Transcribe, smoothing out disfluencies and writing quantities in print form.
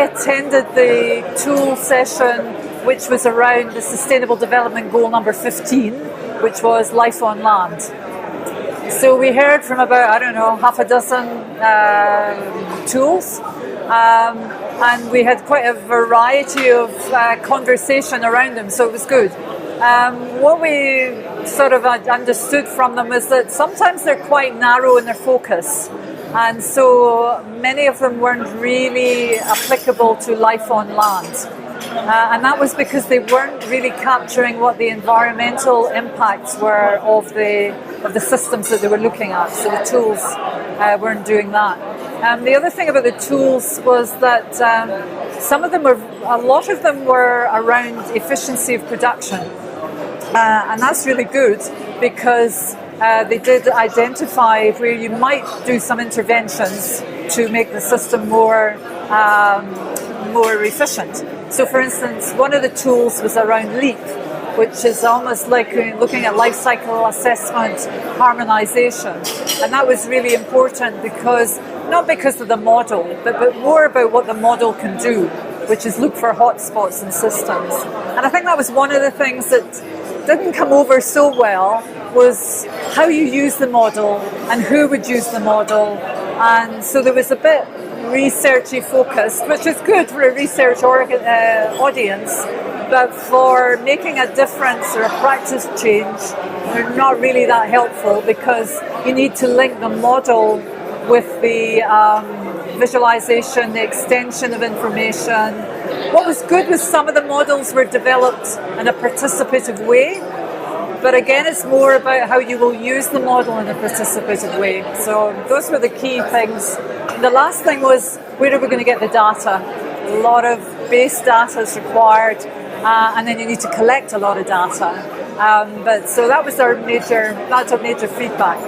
attended the tool session, which was around the Sustainable Development Goal number 15, which was life on land. So we heard from about, I don't know, half a dozen tools, and we had quite a variety of conversation around them, so it was good. What we sort of understood from them is that sometimes they're quite narrow in their focus, and so many of them weren't really applicable to life on land. And that was because they weren't really capturing what the environmental impacts were of the systems that they were looking at. So the tools weren't doing that. The other thing about the tools was that a lot of them were around efficiency of production. And that's really good because they did identify where you might do some interventions to make the system more efficient. So, for instance, one of the tools was around LEAP, which is almost like looking at life cycle assessment harmonization. And that was really important not because of the model, but more about what the model can do, which is look for hotspots in systems. And I think that was one of the things that didn't come over so well, was how you use the model and who would use the model. And so there was a bit researchy focused, which is good for a research audience, but for making a difference or a practice change, they're not really that helpful because you need to link the model with the visualization, the extension of information. What was good was some of the models were developed in a participative way, but again, it's more about how you will use the model in a participative way. So those were the key things. The last thing was, where are we going to get the data? A lot of base data is required, and then you need to collect a lot of data. So that was our major feedback.